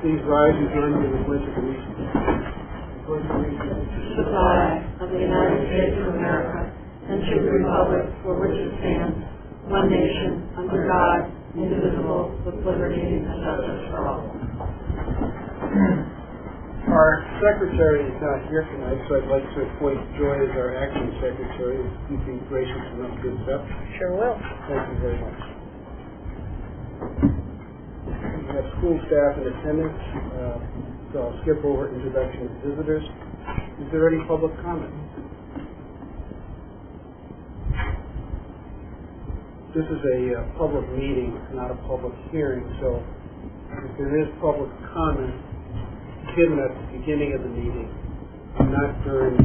please rise and join me in the Pledge of Allegiance. To the flag of the United States of America and to the republic for which it stands, one nation, under God, indivisible, with liberty and justice for all. Our secretary is not here tonight, so I'd like to appoint Joy as our acting secretary. If you'd be gracious enough to accept. Sure will. Thank you very much. We have school staff in attendance, so I'll skip over introduction of visitors. Is there any public comment? This is a public meeting, not a public hearing, so if there is public comment given at the beginning of the meeting, not during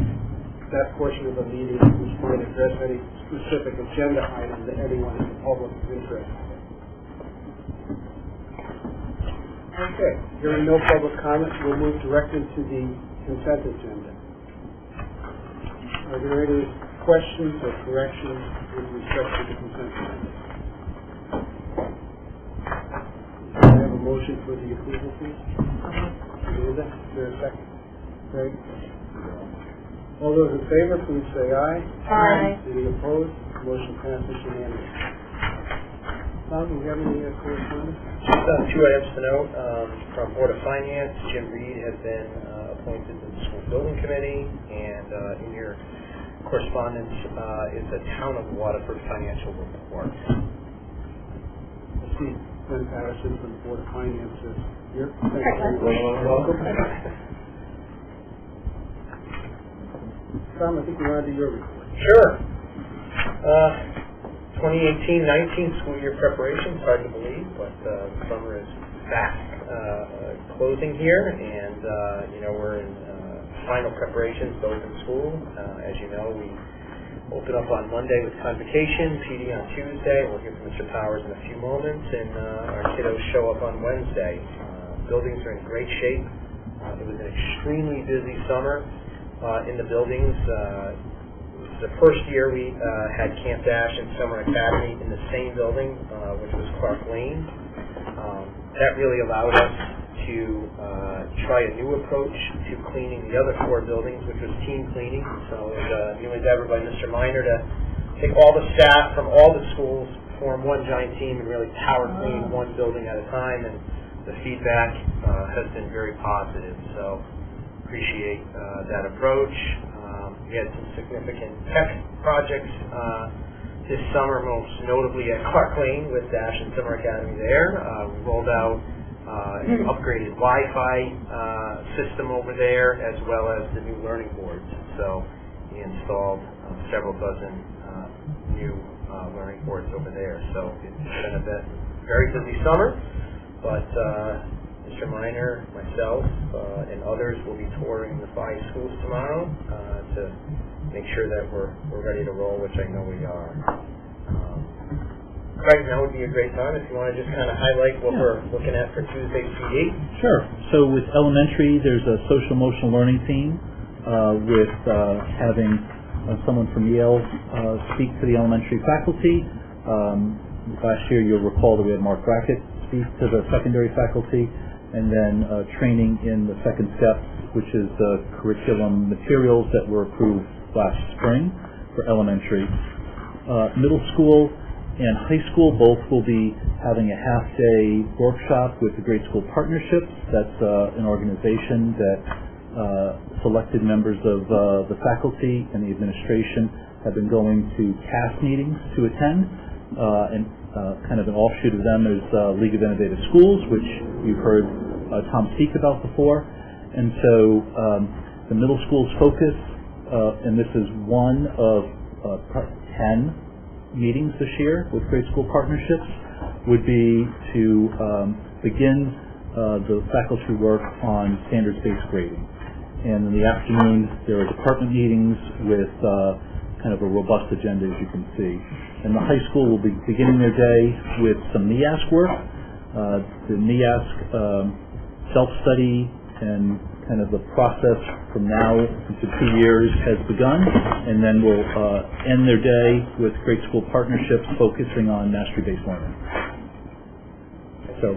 that portion of the meeting which might address any specific agenda item that anyone in the public is interested in. Okay, hearing no public comment, we'll move directly to the consent agenda. Are there any questions or corrections with respect to the consent agenda? Do I have a motion for the approval, please? Amanda, is there a second? Great. All those in favor, please say aye. Aye. Any opposed? Motion passes unanimously. Tom, do we have any correspondence? Just two items to note. From Board of Finance, Jim Reed has been appointed to the School Building Committee, and in your correspondence is the Town of Waterford financial report. I see Ben Patterson from the Board of Finance is here. Thank you very much. Welcome. Tom, I think we're on to your report. Sure. 2018-19 school year preparation, it's hard to believe, but summer is fast closing here, and we're in final preparations to open school. As you know, we open up on Monday with convocation, PD on Tuesday. We'll hear from Mr. Powers in a few moments, and our kiddos show up on Wednesday. Buildings are in great shape. It was an extremely busy summer in the buildings. The first year we had Camp Dash and Summer Academy in the same building, which was Clark Lane. That really allowed us to try a new approach to cleaning the other four buildings, which was team cleaning. So it was a new endeavor by Mr. Miner to take all the staff from all the schools, form one giant team, and really power clean one building at a time. And the feedback has been very positive. So appreciate that approach. We had some significant tech projects this summer, most notably at Clark Lane with Dash and Summer Academy there. We rolled out an upgraded Wi-Fi system over there, as well as the new learning boards. So we installed several dozen new learning boards over there. So it's been a very busy summer, but Mr. Miner, myself, and others will be touring the 5 schools tomorrow to make sure that we're ready to roll, which I know we are. Craig, now would be a great time if you want to just kind of highlight what we're looking at for Tuesday's PD. Sure. So with elementary, there's a social emotional learning team with having someone from Yale speak to the elementary faculty. Last year, you'll recall that we had Mark Brackett speak to the secondary faculty, and then training in the second step, which is the curriculum materials that were approved last spring for elementary. Middle school and high school both will be having a half-day workshop with the Great School Partnerships. That's an organization that selected members of the faculty and the administration have been going to CAS meetings to attend, and kind of an offshoot of them is League of Innovative Schools, which you've heard Tom speak about before. And so the middle school's focus, and this is one of 10 meetings this year with Great School Partnerships, would be to begin the faculty work on standards-based grading. And in the afternoon, there are department meetings with kind of a robust agenda, as you can see. And the high school will be beginning their day with some NEASC work. The NEASC self-study and kind of the process from now into 2 years has begun, and then we'll end their day with Great School Partnerships focusing on mastery-based learning. So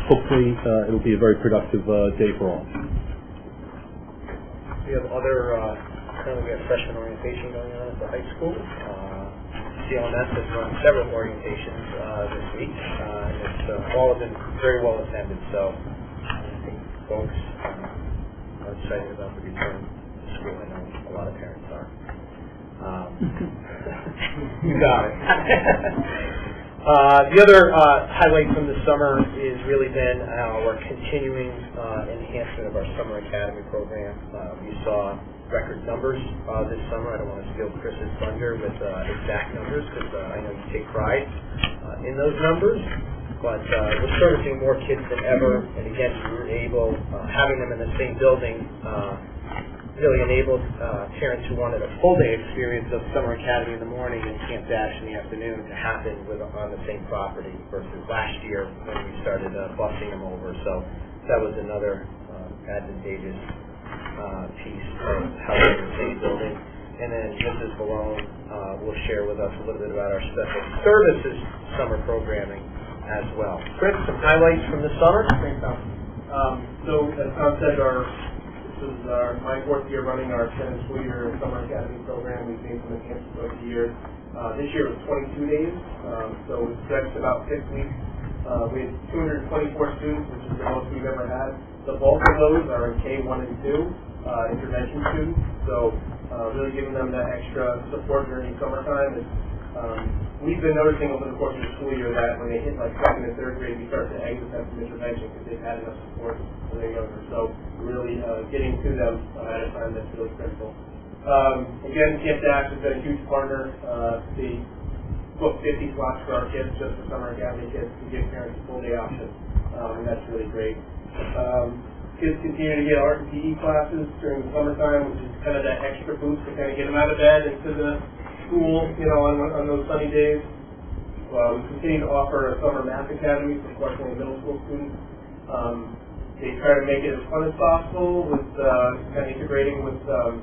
hopefully it'll be a very productive day for all. We have other, currently we have freshman orientation going on at the high school. CLNS has run several orientations this week. It's all of them very well attended, so I think folks are excited about the return to school. I know a lot of parents are. You got it. The other highlight from the summer is really been our continuing enhancement of our summer academy program. We saw record numbers this summer. I don't want to steal Chris's thunder with exact numbers because I know you take pride in those numbers. But we're servicing more kids than ever, and again, we were able, having them in the same building really enabled parents who wanted a full day experience of summer academy in the morning and Camp Dash in the afternoon to happen on the same property versus last year when we started busing them over. So that was another advantageous piece of how we're in the same building. And then Mrs. Malone will share with us a little bit about our special services summer programming as well. Chris, some highlights from the summer? Thanks, Tom. So as Tom said, this is my fourth year running our extended school year summer academy program. We've made some enhancements over the years. This year was 22 days, so it stretched about 6 weeks. We had 224 students, which is the most we've ever had. The bulk of those are in K1 and 2, intervention students, so really giving them that extra support during summertime. We've been noticing over the course of the school year that when they hit like second and third grade, we start to exit them from intervention because they've had enough support when they're younger. So really getting to them at a time that's really critical. Again, Camp Dash has been a huge partner. They book 50 slots for our kids, just for summer academy kids, to give parents a full day option, and that's really great. Kids continue to get art and PE classes during the summertime, which is kind of that extra boost to kind of get them out of bed into the school, on those sunny days. We continue to offer a summer math academy for questioning middle school students. They try to make it as fun as possible with kind of integrating with some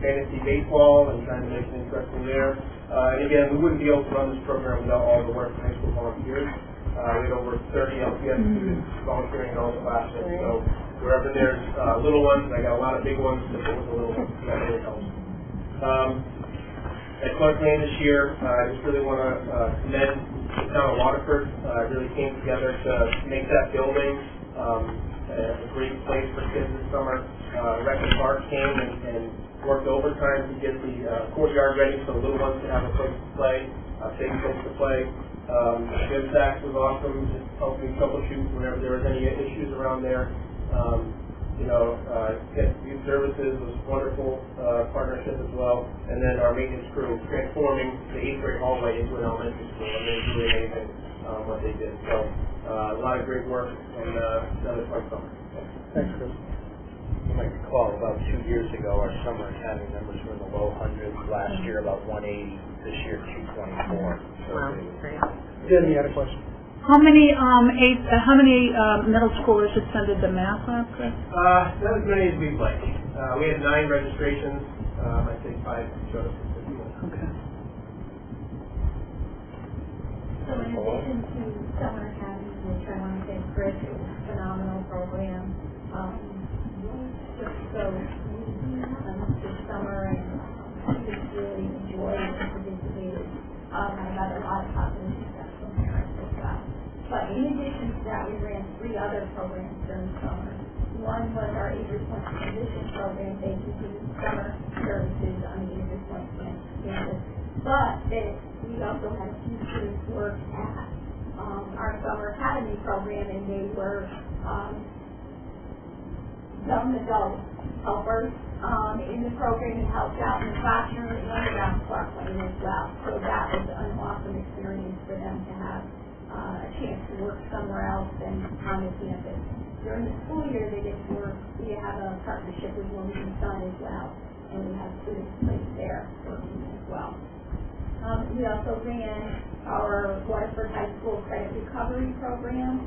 fantasy baseball and trying to make it interesting there. And again, we wouldn't be able to run this program without all the work from high school volunteers. We had over 30 LPS students volunteering in all the classes. So wherever there's little ones, I got a lot of big ones to put with the little ones. That really helps. At Clark Lane this year, I just really want to commend the town of Waterford. Really came together to make that building a great place for kids this summer. Rec and Park came and worked overtime to get the courtyard ready so the little ones could have a place to play, a safe place to play. Jim Sachs was awesome, just helping troubleshoot whenever there was any issues around there. Youth Services was a wonderful partnership as well. And then our maintenance crew transforming the 8th grade hallway into an elementary school. And they really amazing what they did. So a lot of great work and another fun summer. Thanks, Chris. You might recall about 2 years ago our summer academy numbers were in the low hundreds. Last year about 180. This year 224. So Jen, you had a question? How many middle schoolers attended the math lab? Not as many as we'd like. We had 9 registrations. I think 5 showed up for 51. Okay. So in addition to Summer Academy, which I want to say Chris is a phenomenal program, just so this summer and just really enjoyed and participated. I got a lot of positive feedback from parents as well. But in addition to that, we ran 3 other programs during the summer. One was our Avery Point Transition Program, basically summer services on the Avery Point campus. But we also had a few students work at our Summer Academy program, and they were young adult helpers in the program and helped out in the classroom and around Clark Lane as well. So that was an awesome experience for them to have a chance to work somewhere else than on the campus. During the school year, they get to work. We have a partnership with Women and Son as well, and we have students placed there working as well. We also ran our Waterford High School Credit Recovery Program,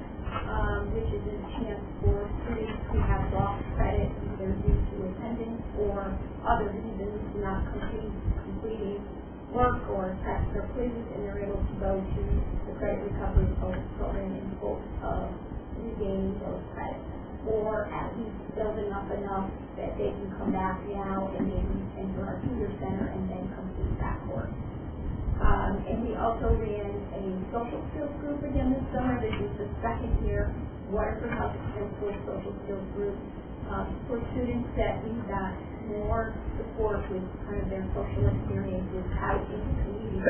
which is a chance for students who have lost credit either due to attendance or other reasons not completing work or test their quizzes, and they're able to go to the credit recovery program in hopes of regaining those credits, or at least building up enough that they can come back now and maybe enter our tutor center and then complete that course. And we also ran a social skills group again this summer. This is the second year Waterford High School social skills group for students that need that more support with kind of their social experiences out in the community.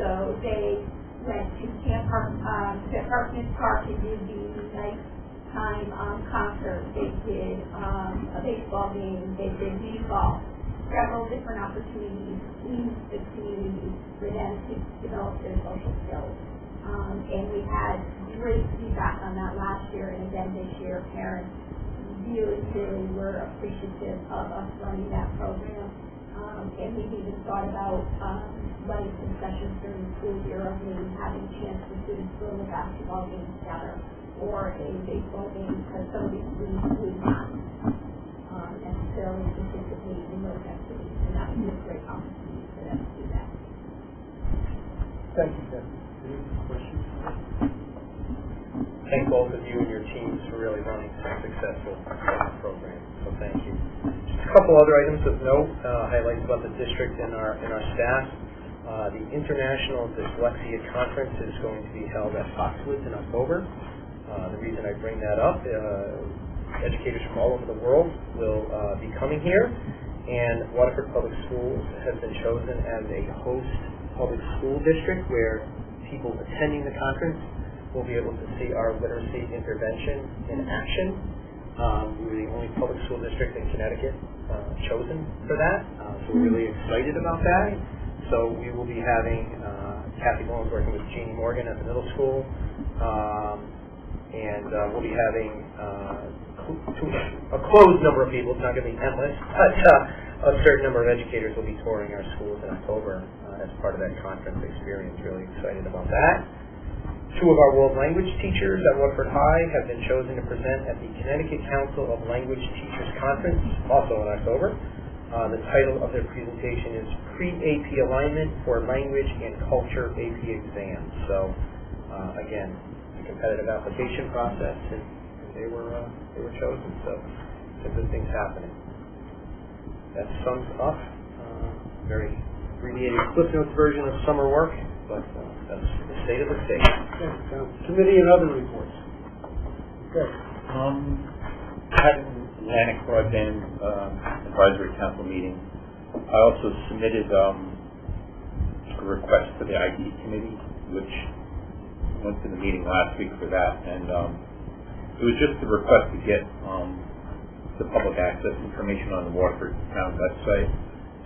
So they went to Parkness Park and did the nighttime concert. They did a baseball game. They did mini golf. Several different opportunities in the community for them to develop their social skills. And we had great feedback on that last year, and again this year. Parents really were appreciative of us running that program. And we even thought about running some sessions during the school year of maybe having a chance for students to go to a basketball game together or a baseball game, because some of these students would not necessarily participate in those activities, and that would be a great opportunity for them to do that. Thank you, Kathy. Any questions? Thank both of you and your teams for really running such a successful program. So thank you. Just a couple other items of note, highlights about the district and our staff. The International Dyslexia Conference is going to be held at Foxwoods in October. The reason I bring that up, educators from all over the world will be coming here, and Waterford Public Schools has been chosen as a host public school district where people attending the conference will be able to see our literacy intervention in action. We're the only public school district in Connecticut chosen for that, so we're really excited about that. So we will be having Kathy Bones working with Jeannie Morgan at the middle school, and we'll be having a closed number of people. It's not going to be endless, but a certain number of educators will be touring our schools in October as part of that conference experience. Really excited about that. Two of our world language teachers at Waterford High have been chosen to present at the Connecticut Council of Language Teachers Conference, also in October. The title of their presentation is Pre-AP Alignment for Language and Culture AP Exams. So, again, a competitive application process, and they were chosen. So, some good things happening. That sums up very abbreviated Cliff Notes version of summer work, but that's the state of the state. Okay. Committee and other reports. Okay. Having Atlantic Broadband Advisory Council meeting, I also submitted a request to the IT committee, which went to the meeting last week for that, and it was just a request to get the public access information on the Waterford Town website.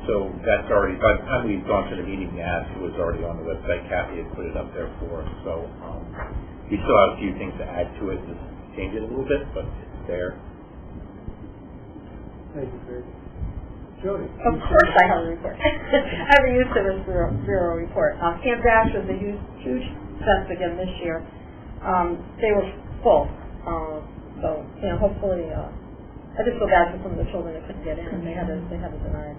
So that's already, by the time we've gone to the meeting, the ask was already on the website. Kathy had put it up there for us. So we still have a few things to add to it, just change it a little bit, but it's there. Thank you, Greg. Jody. Of course I have a report. I have a Youth Service Bureau report. Camp Dash was a huge success again this year. They were full. So, hopefully, I just feel bad for some of the children that couldn't get in. They had to deny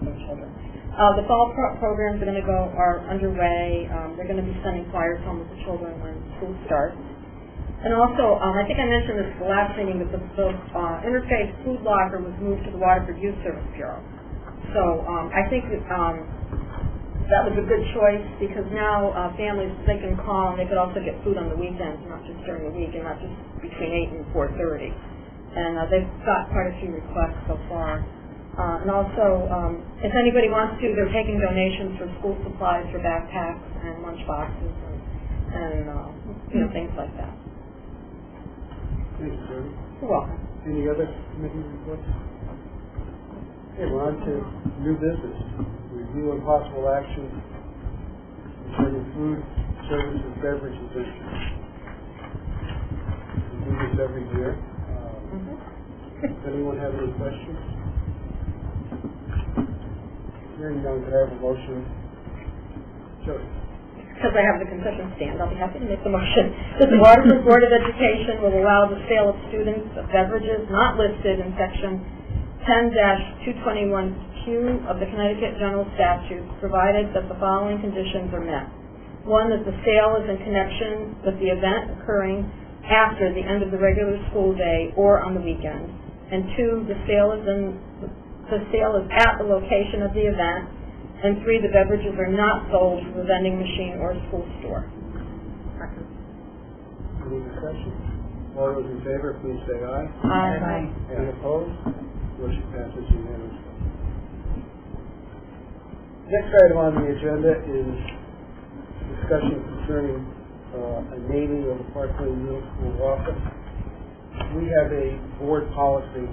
some children. The fall programs are underway. They're going to be sending flyers home with the children when school starts. And also, I think I mentioned this at the last meeting, but the interfaith food locker was moved to the Waterford Youth Service Bureau. So I think that was a good choice, because now families, they can call and they could also get food on the weekends, not just during the week, and not just between 8 and 4:30. And they've got quite a few requests so far. And also, if anybody wants to, they're taking donations for school supplies, for backpacks and lunch boxes and things like that. Thank you, Jody. You're welcome. Any other committee reports? Okay, we're on to new business. Review and possible action concerning food, services, beverages issues. We do this every year. Does anyone have any questions? Hearing none, could I have a motion? Jody. Because I have the concession stand, I'll be happy to make the motion. The Waterford Board of Education will allow the sale of students of beverages not listed in Section 10-221 few of the Connecticut General Statutes, provided that the following conditions are met. One, that the sale is in connection with the event occurring after the end of the regular school day or on the weekend. And two, the sale is at the location of the event. And three, the beverages are not sold from a vending machine or a school store. Any discussion? All those in favor, please say aye. Aye. Any opposed? Motion passes unanimously. Next item on the agenda is discussion concerning a naming of the Parkland Middle School office. We have a board policy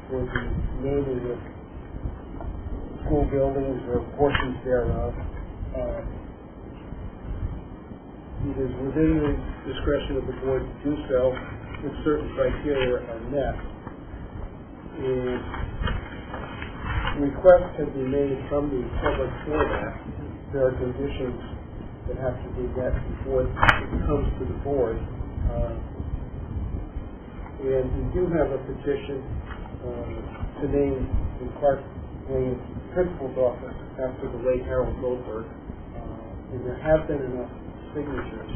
for the naming of school buildings or portions thereof. It is within the discretion of the board to do so if certain criteria are met. And requests have been made from the public for that. There are conditions that have to be met before it comes to the board. And we do have a petition to name the Park Lane Principal's office after the late Harold Goldberg. And there have been enough signatures.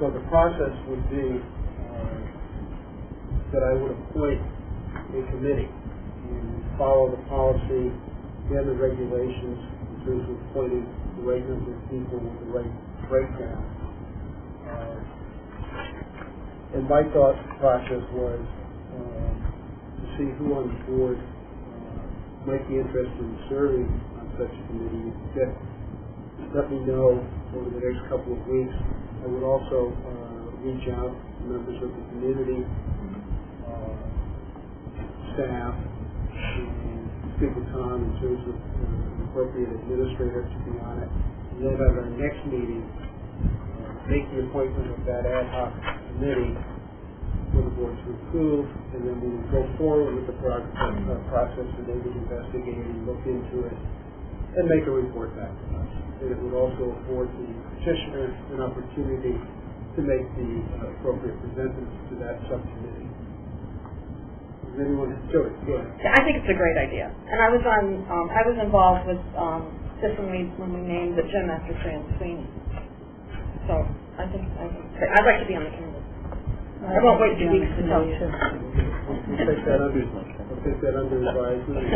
So the process would be that I would appoint a committee and follow the policy and the regulations in terms of appointing the right number of people with the right breakdown. And my thought process was to see who on the board might be interested in serving on such a committee. Let me know over the next couple of weeks. I would also reach out to members of the community, staff, and speak with Tom in terms of an appropriate administrator to be on it. And then at our next meeting, make the appointment of that ad hoc committee for the board to approve, and then we would go forward with the process that they would investigate and look into it and make a report back to us. And it would also afford the petitioner an opportunity to make the appropriate presentments to that subcommittee. Does anyone do it? Go ahead. I think it's a great idea. And I was involved with this when we named the gym after Fran Sweeney. So I think I'd like to be on the committee. I won't wait 2 weeks to tell you. We'll take that under advisement.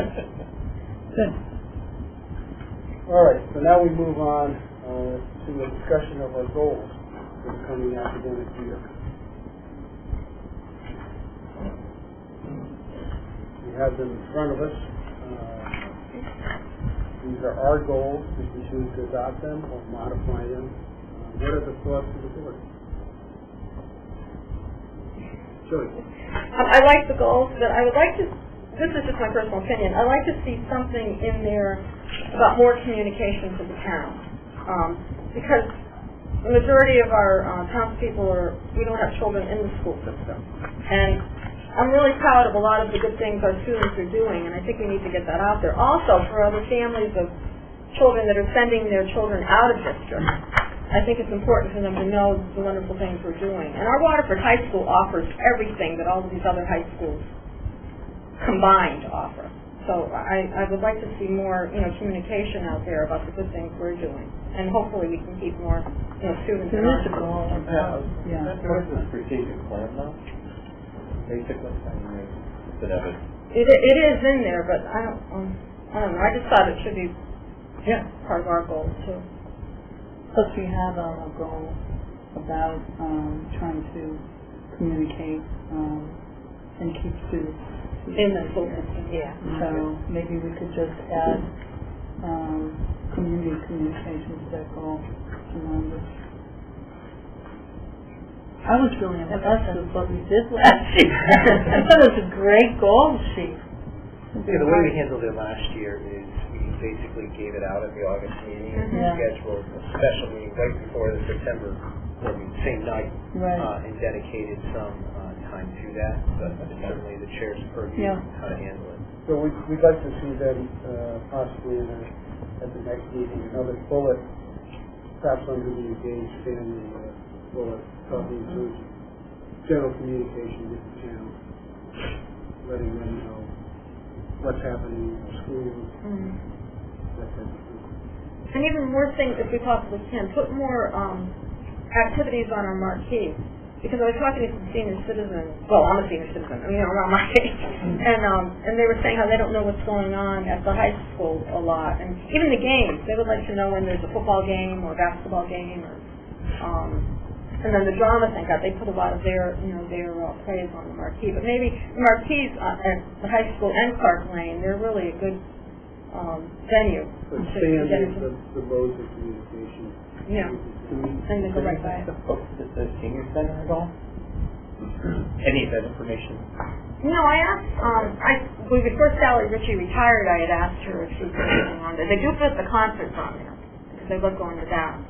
Good. All right, so now we move on to the discussion of our goals for the coming academic year. We have them in front of us. These are our goals. We can choose to adopt them or modify them. What are the thoughts of the board? Joey? I like the goals, but I would like to, this is just my personal opinion, I'd like to see something in there about more communication to the town. Because the majority of our townspeople we don't have children in the school system. And I'm really proud of a lot of the good things our students are doing, and I think we need to get that out there. Also, for other families of children that are sending their children out of district, I think it's important for them to know the wonderful things we're doing. And our Waterford High School offers everything that all of these other high schools combined offer. So I would like to see more, communication out there about the good things we're doing, and hopefully we can keep more, students in our school. That's part of the strategic plan, though. Basically, It is in there, but I don't know. I just thought it should be part of our goals too. Plus, we have a goal about trying to communicate and keep students in the school system. Yeah. So maybe we could just add community communication to that goal. I was really impressed with what we did last year. I thought it was a great goal sheet. The way we handled it last year is we basically gave it out at the August meeting and we scheduled a special meeting right before the September board meeting, same night, and dedicated some time to that. But certainly the chair's purview how to handle it. So we'd like to see them possibly at the next meeting another bullet, perhaps under the engaged family bullet, talking to general communication with the town, letting them know what's happening in the schools, that type of thing. And even more things, if we possibly can, put more activities on our marquee. Because I was talking to some senior citizens, well, I'm a senior citizen, around my age, and they were saying how they don't know what's going on at the high school a lot. And even the games, they would like to know when there's a football game or a basketball game, or, and then the drama thing, they put a lot of their praise on the marquee. But maybe the marquees at the high school and Clark Lane, they're really a good venue. So expand the modes of communication. Yeah. And then go right by it. The senior center at all? Any of that information? No, I asked, before Sally Ritchie retired, I had asked her if she was anything on there. They do put the concerts on there, because they love going to that.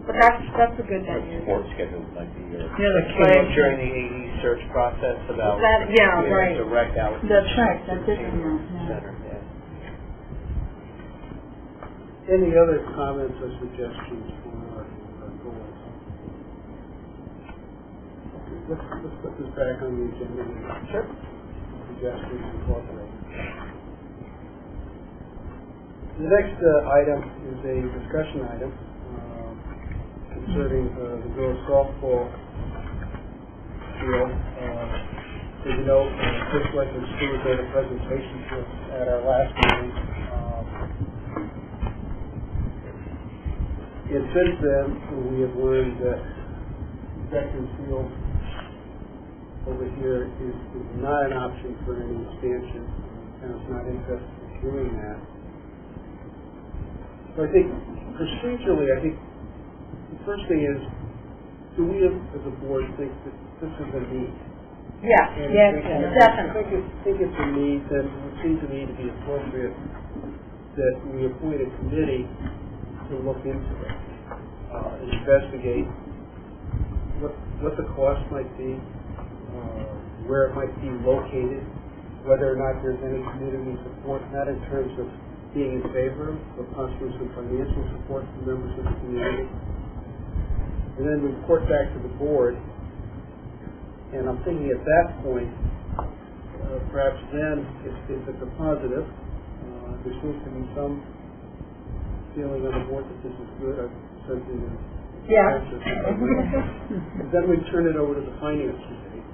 But that's a good venue. Sports schedule might be. That came up during the AE search process about right. direct out. That's right, that did come out. Center, yeah. Any other comments or suggestions for our goals? Okay, let's put this back on the agenda. Sure. Suggestions and incorporate. The next item is a discussion item concerning the girls' softball field. As you know, Chris Wentworth Stewart made a presentation to us at our last meeting. And since then, we have learned that Veterans Field over here is not an option for any expansion, and it's not interested in doing that. So I think, procedurally, the first thing is, do we as a board think that this is a need? Yes, definitely. I think it's a need, then it would seem to me to be appropriate that we appoint a committee to look into it and investigate what the cost might be, where it might be located, whether or not there's any community support, not in terms of being in favor, but possibly some financial support from members of the community. And then report back to the board. And I'm thinking at that point, perhaps then, if it's a positive, there seems to be some feeling on the board that this is good. I've something to and then we turn it over to the finance committee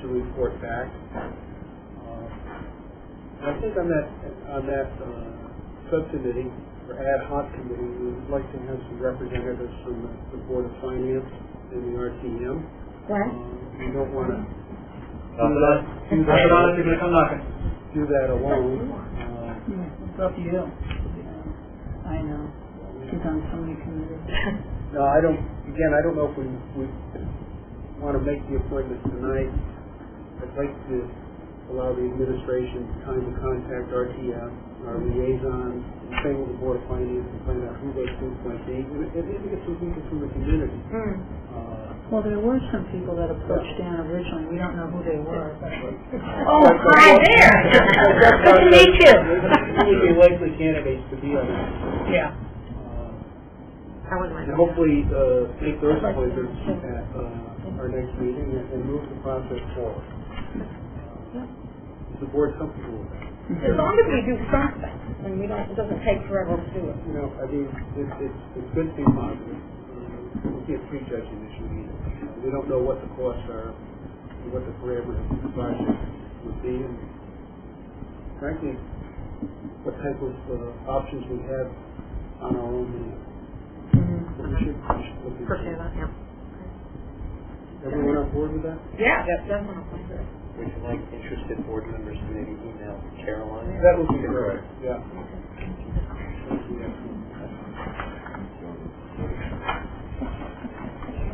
to report back. I think on that subcommittee or ad hoc committee, we would like to have some representatives from the Board of Finance and the RTM. We don't want to do that alone. It's up to you. I know. She's on so many committees. No, I don't know if we want to make the appointment tonight. I'd like to allow the administration time to contact RTM, our liaison, same with the Board of Finance, and find out who those things might be. And maybe get some people from the community. Well, there were some people that approached Dan originally. We don't know who they were. Oh, hi there! Good to meet you. Who would be likely candidates to be on that? Yeah. And hopefully take those appointments at our next meeting and move the process forward. Is the board comfortable with that? As long as we do something, and it doesn't take forever to do it. It's good to be positive. We can't prejudge an issue either. We don't know what the costs are, and what the parameters of the project would be, and frankly, what type of options we have on our own hand. We should look into that. Everyone on board with that? Yeah, definitely. Would you like interested board members to maybe email Caroline? That would be correct, yeah.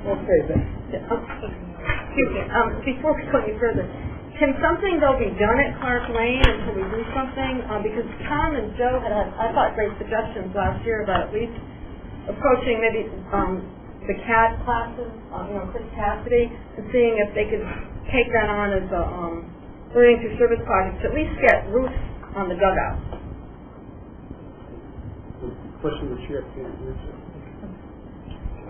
Okay, then. Excuse me, before we go any further, can something though be done at Clark Lane until we do something? Because Tom and Joe had, I thought, great suggestions last year about at least approaching maybe the CAD classes, Chris Cassidy, and seeing if they could take that on as a learning through service project to at least get roofs on the dugout. The question the chair can't answer.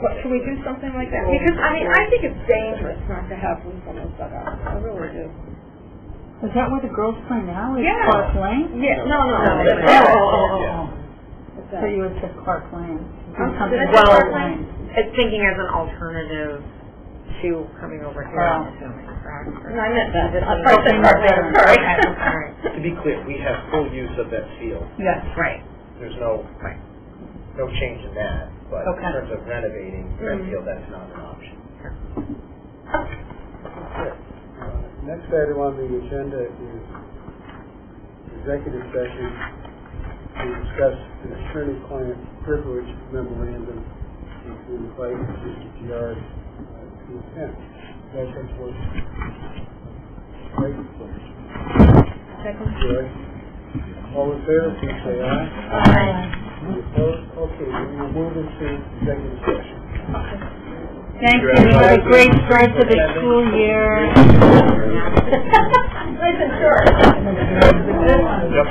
Can we do something like that? Because, I think it's dangerous not to have roofs on those dugouts. I really do. Is that where the girls play now? Is Yeah. Clark Lane? Yeah, no. So you would say Clark Lane. Did I say Well, Clark Lane? It's thinking as an alternative to coming over here, I'm assuming, correct? No, I meant that. Just I probably said Clark Lane, I'm sorry. All right. To be clear, we have full use of that field. Yes. Right. There's no change in that, but Okay. in terms of renovating that field, that's not an option. Next item on the agenda is executive session to discuss an attorney-client privilege memorandum to invite Mr. Giard to attend. Guys, that's what. Right? Second. Good. All in favor, please say aye. Aye. Any opposed? Okay, we will move into executive session. Thank you. Have a great start to the school year. Nice and short. Yep.